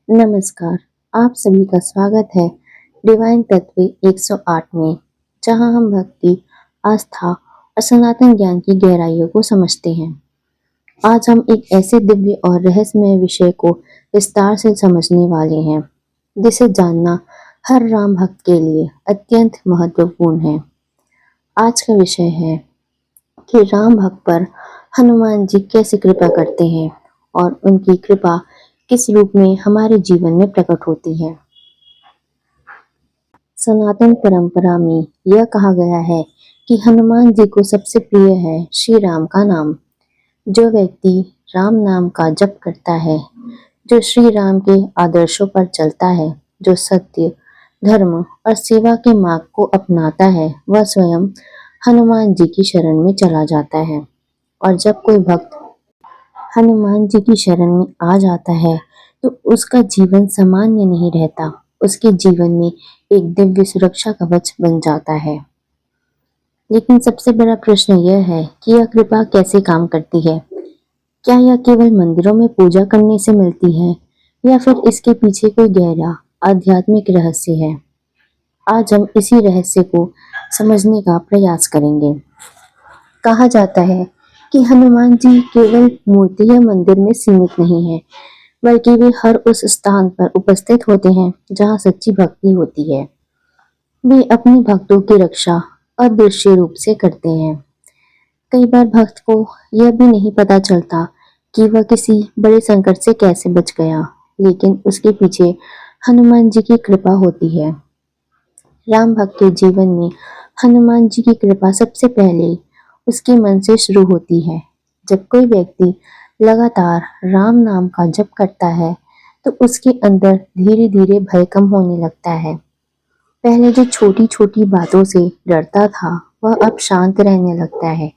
नमस्कार, आप सभी का स्वागत है डिवाइन तत्व 108 में, जहां हम भक्ति, आस्था और सनातन ज्ञान की गहराइयों को समझते हैं। आज हम एक ऐसे दिव्य और रहस्यमय विषय को विस्तार से समझने वाले हैं, जिसे जानना हर राम भक्त के लिए अत्यंत महत्वपूर्ण है। आज का विषय है कि राम भक्त पर हनुमान जी कैसे कृपा करते हैं और उनकी कृपा किस रूप में हमारे जीवन में प्रकट होती है। सनातन परंपरा में यह कहा गया है कि हनुमान जी को सबसे प्रिय है श्री राम का नाम। जो व्यक्ति राम नाम का जप करता है, जो श्री राम के आदर्शों पर चलता है, जो सत्य, धर्म और सेवा के मार्ग को अपनाता है, वह स्वयं हनुमान जी की शरण में चला जाता है। और जब कोई भक्त हनुमान जी की शरण में आ जाता है, तो उसका जीवन सामान्य नहीं रहता। उसके जीवन में एक दिव्य सुरक्षा कवच बन जाता है। लेकिन सबसे बड़ा प्रश्न यह है कि यह कृपा कैसे काम करती है? क्या यह केवल मंदिरों में पूजा करने से मिलती है, या फिर इसके पीछे कोई गहरा आध्यात्मिक रहस्य है? आज हम इसी रहस्य को समझने का प्रयास करेंगे। कहा जाता है कि हनुमान जी केवल मूर्ति या मंदिर में सीमित नहीं है, बल्कि वे हर उस स्थान पर उपस्थित होते हैं जहाँ सच्ची भक्ति होती है। वे अपने भक्तों की रक्षा अदृश्य रूप से करते हैं। कई बार भक्त को यह भी नहीं पता चलता कि वह किसी बड़े संकट से कैसे बच गया, लेकिन उसके पीछे हनुमान जी की कृपा होती है। राम भक्त के जीवन में हनुमान जी की कृपा सबसे पहले उसके मन से शुरू होती है। जब कोई व्यक्ति लगातार राम नाम का जप करता है, तो उसके अंदर धीरे धीरे भय कम होने लगता है। पहले जो छोटी छोटी बातों से डरता था, वह अब शांत रहने लगता है।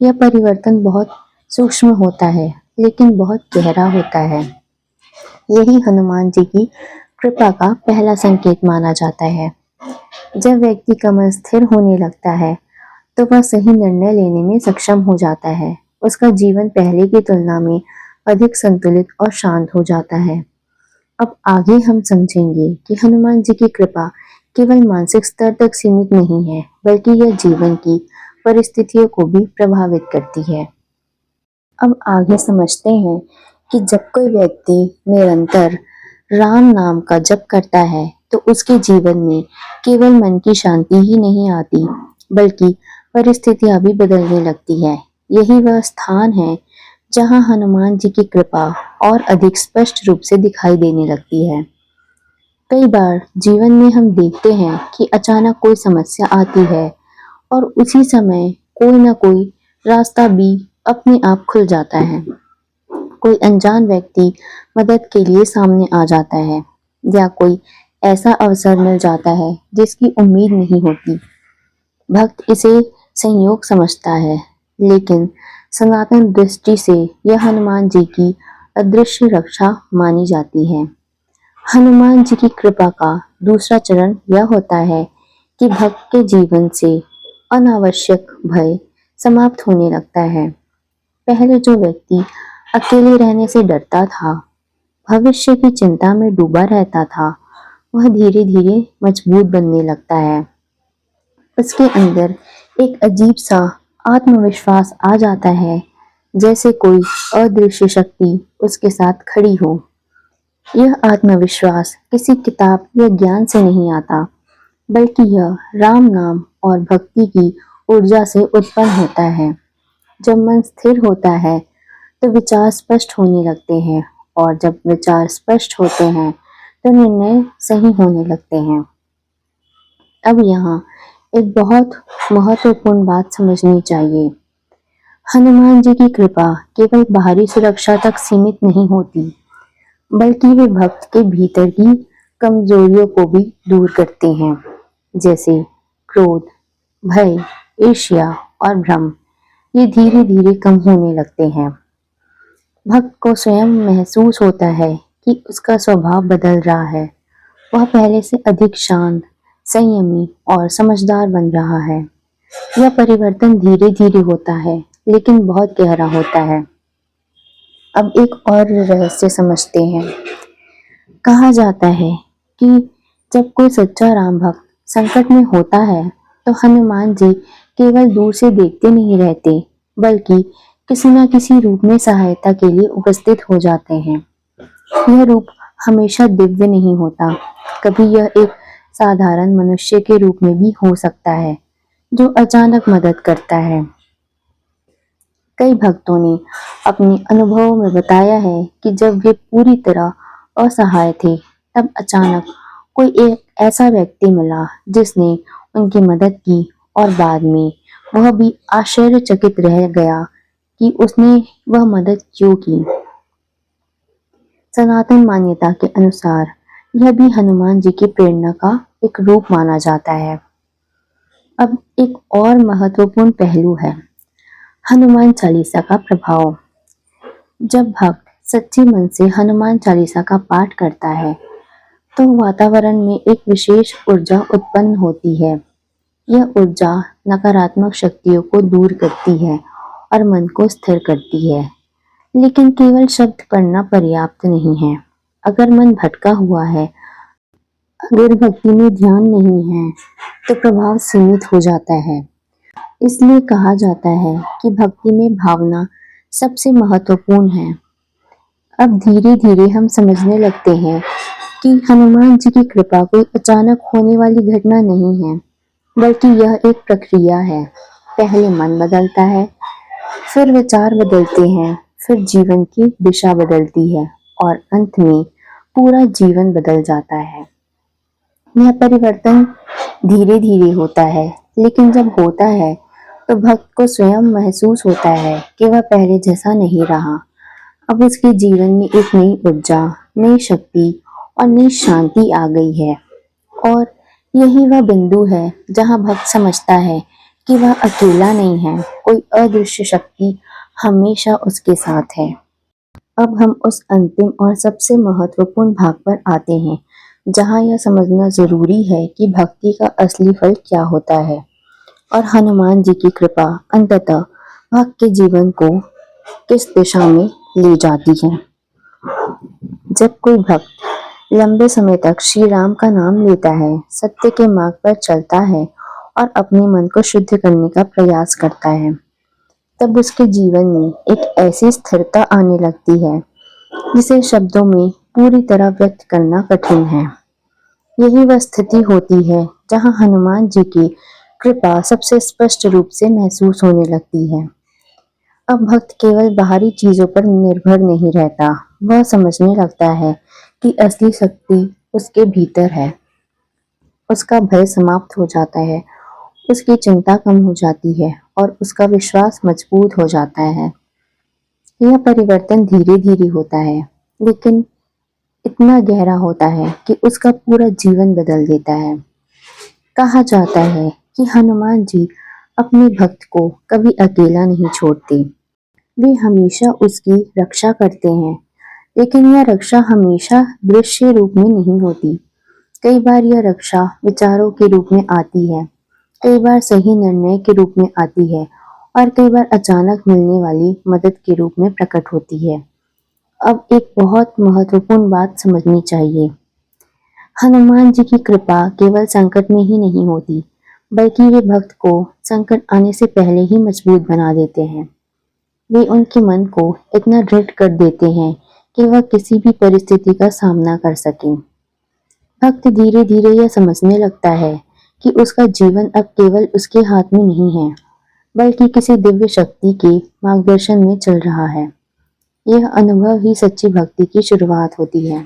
यह परिवर्तन बहुत सूक्ष्म होता है, लेकिन बहुत गहरा होता है। यही हनुमान जी की कृपा का पहला संकेत माना जाता है। जब व्यक्ति का मन स्थिर होने लगता है, तो वह सही निर्णय लेने में सक्षम हो जाता है। उसका जीवन पहले की तुलना में अधिक संतुलित और शांत हो जाता है। अब आगे हम समझेंगे कि हनुमान जी की कृपा केवल मानसिक स्तर तक सीमित नहीं है, बल्कि यह जीवन की परिस्थितियों को भी प्रभावित करती है। अब आगे समझते हैं कि जब कोई व्यक्ति निरंतर राम नाम का जप करता है, तो उसके जीवन में केवल मन की शांति ही नहीं आती, बल्कि परिस्थितियां भी बदलने लगती है। यही वह स्थान है जहां हनुमान जी की कृपा और अधिक स्पष्ट रूप से दिखाई देने लगती है। कई बार जीवन में हम देखते हैं कि अचानक कोई समस्या आती है, और उसी समय कोई ना कोई रास्ता भी अपने आप खुल जाता है। कोई अनजान व्यक्ति मदद के लिए सामने आ जाता है, या कोई ऐसा अवसर मिल जाता है जिसकी उम्मीद नहीं होती। भक्त इसे संयोग समझता है, लेकिन सनातन दृष्टि से यह हनुमान जी की अदृश्य रक्षा मानी जाती है। हनुमान जी की कृपा का दूसरा चरण यह होता है कि भक्त के जीवन से अनावश्यक भय समाप्त होने लगता है। पहले जो व्यक्ति अकेले रहने से डरता था, भविष्य की चिंता में डूबा रहता था, वह धीरे धीरे मजबूत बनने लगता है। उसके अंदर एक अजीब सा आत्मविश्वास आ जाता है, जैसे कोई अदृश्य शक्ति उसके साथ खड़ी हो। यह आत्मविश्वास किसी किताब या ज्ञान से नहीं आता, बल्कि यह राम नाम और भक्ति की ऊर्जा से उत्पन्न होता है। जब मन स्थिर होता है, तो विचार स्पष्ट होने लगते हैं, और जब विचार स्पष्ट होते हैं, तो निर्णय सही होने लगते हैं। अब यहाँ एक बहुत महत्वपूर्ण बात समझनी चाहिए। हनुमान जी की कृपा केवल बाहरी सुरक्षा तक सीमित नहीं होती, बल्कि वे भक्त के भीतर की कमजोरियों को भी दूर करते हैं, जैसे क्रोध, भय, ईर्ष्या और भ्रम। ये धीरे धीरे कम होने लगते हैं। भक्त को स्वयं महसूस होता है कि उसका स्वभाव बदल रहा है। वह पहले से अधिक शांत, संयमी और समझदार बन रहा है। यह परिवर्तन धीरे धीरे होता है, लेकिन बहुत गहरा होता है। अब एक और रहस्य समझते हैं। कहा जाता है कि जब कोई सच्चा राम भक्त संकट में होता है तो हनुमान जी केवल दूर से देखते नहीं रहते, बल्कि किसी न किसी रूप में सहायता के लिए उपस्थित हो जाते हैं। यह रूप हमेशा दिव्य नहीं होता, कभी यह एक साधारण मनुष्य के रूप में भी हो सकता है जो अचानक मदद करता है। कई भक्तों ने अपने अनुभवों में बताया है कि जब वे पूरी तरह असहाय थे, तब अचानक कोई एक ऐसा व्यक्ति मिला जिसने उनकी मदद की और बाद में वह भी आश्चर्यचकित रह गया कि उसने वह मदद क्यों की। सनातन मान्यता के अनुसार यह भी हनुमान जी की प्रेरणा का एक रूप माना जाता है। अब एक और महत्वपूर्ण पहलू है हनुमान चालीसा का प्रभाव। जब भक्त सच्चे मन से हनुमान चालीसा का पाठ करता है तो वातावरण में एक विशेष ऊर्जा उत्पन्न होती है। यह ऊर्जा नकारात्मक शक्तियों को दूर करती है और मन को स्थिर करती है। लेकिन केवल शब्द पढ़ना पर्याप्त नहीं है। अगर मन भटका हुआ है, अगर भक्ति में ध्यान नहीं है, तो प्रभाव सीमित हो जाता है। इसलिए कहा जाता है कि भक्ति में भावना सबसे महत्वपूर्ण है। अब धीरे धीरे हम समझने लगते हैं कि हनुमान जी की कृपा कोई अचानक होने वाली घटना नहीं है, बल्कि यह एक प्रक्रिया है। पहले मन बदलता है, फिर विचार बदलते हैं, फिर जीवन की दिशा बदलती है और अंत में पूरा जीवन बदल जाता है। यह परिवर्तन धीरे धीरे होता है, लेकिन जब होता है तो भक्त को स्वयं महसूस होता है कि वह पहले जैसा नहीं रहा। अब उसके जीवन में एक नई ऊर्जा, नई शक्ति और नई शांति आ गई है। और यही वह बिंदु है जहां भक्त समझता है कि वह अकेला नहीं है, कोई अदृश्य शक्ति हमेशा उसके साथ है। अब हम उस अंतिम और सबसे महत्वपूर्ण भाग पर आते हैं, जहां यह समझना जरूरी है कि भक्ति का असली फल क्या होता है और हनुमान जी की कृपा अंततः भक्त के जीवन को किस दिशा में ले जाती है। जब कोई भक्त लंबे समय तक श्री राम का नाम लेता है, सत्य के मार्ग पर चलता है और अपने मन को शुद्ध करने का प्रयास करता है, तब उसके जीवन में एक ऐसी स्थिरता आने लगती है जिसे शब्दों में पूरी तरह व्यक्त करना कठिन है। यही वह स्थिति होती है जहां हनुमान जी की कृपा सबसे स्पष्ट रूप से महसूस होने लगती है। अब भक्त केवल बाहरी चीजों पर निर्भर नहीं रहता, वह समझने लगता है कि असली शक्ति उसके भीतर है। उसका भय समाप्त हो जाता है, उसकी चिंता कम हो जाती है और उसका विश्वास मजबूत हो जाता है। यह परिवर्तन धीरे धीरे होता है, लेकिन इतना गहरा होता है कि उसका पूरा जीवन बदल देता है। कहा जाता है कि हनुमान जी अपने भक्त को कभी अकेला नहीं छोड़ते। वे हमेशा उसकी रक्षा करते हैं, लेकिन यह रक्षा हमेशा दृश्य रूप में नहीं होती। कई बार यह रक्षा विचारों के रूप में आती है, कई बार सही निर्णय के रूप में आती है और कई बार अचानक मिलने वाली मदद के रूप में प्रकट होती है। अब एक बहुत महत्वपूर्ण बात समझनी चाहिए। हनुमान जी की कृपा केवल संकट में ही नहीं होती, बल्कि वे भक्त को संकट आने से पहले ही मजबूत बना देते हैं। वे उनके मन को इतना दृढ़ कर देते हैं कि वह किसी भी परिस्थिति का सामना कर सके। भक्त धीरे धीरे यह समझने लगता है कि उसका जीवन अब केवल उसके हाथ में नहीं है, बल्कि किसी दिव्य शक्ति के मार्गदर्शन में चल रहा है। यह अनुभव ही सच्ची भक्ति की शुरुआत होती है।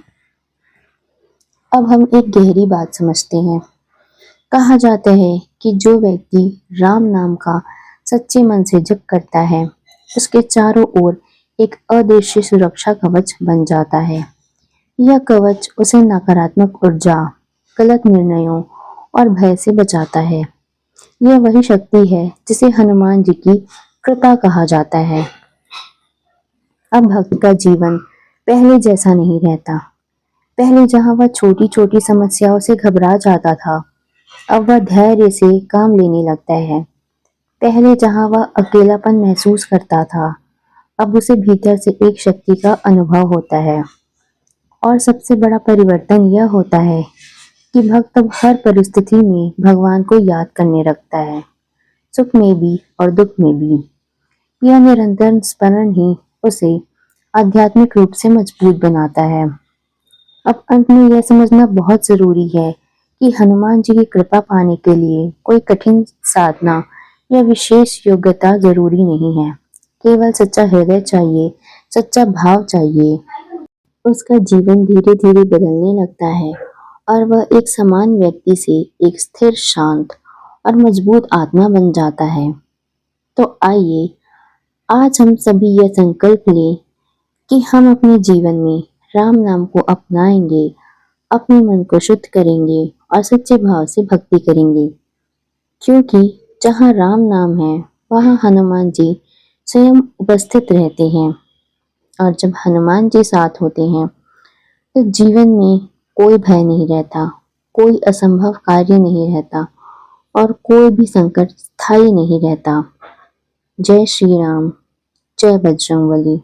अब हम एक गहरी बात समझते हैं। कहा जाता है कि जो व्यक्ति राम नाम का सच्चे मन से जप करता है, उसके चारों ओर एक अदृश्य सुरक्षा कवच बन जाता है। यह कवच उसे नकारात्मक ऊर्जा, गलत निर्णयों और भय से बचाता है। यह वही शक्ति है जिसे हनुमान जी की कृपा कहा जाता है। अब भक्त का जीवन पहले जैसा नहीं रहता। पहले जहां वह छोटी छोटी समस्याओं से घबरा जाता था, अब वह धैर्य से काम लेने लगता है। पहले जहां वह अकेलापन महसूस करता था, अब उसे भीतर से एक शक्ति का अनुभव होता है। और सबसे बड़ा परिवर्तन यह होता है कि भक्त अब हर परिस्थिति में भगवान को याद करने लगता है, सुख में भी और दुख में भी। यह निरंतर स्मरण ही उसे आध्यात्मिक रूप से मजबूत बनाता है। अब अंत में यह समझना बहुत जरूरी है कि हनुमान जी की कृपा पाने के लिए कोई कठिन साधना या विशेष योग्यता जरूरी नहीं है। केवल सच्चा हृदय चाहिए, सच्चा भाव चाहिए। उसका जीवन धीरे धीरे बदलने लगता है और वह एक समान व्यक्ति से एक स्थिर, शांत और मजबूत आत्मा बन जाता है। तो आइए आज हम सभी यह संकल्प लें कि हम अपने जीवन में राम नाम को अपनाएंगे, अपने मन को शुद्ध करेंगे और सच्चे भाव से भक्ति करेंगे। क्योंकि जहाँ राम नाम है वहाँ हनुमान जी स्वयं उपस्थित रहते हैं, और जब हनुमान जी साथ होते हैं तो जीवन में कोई भय नहीं रहता, कोई असंभव कार्य नहीं रहता और कोई भी संकट स्थायी नहीं रहता। जय श्री राम, जय बजरंगबली।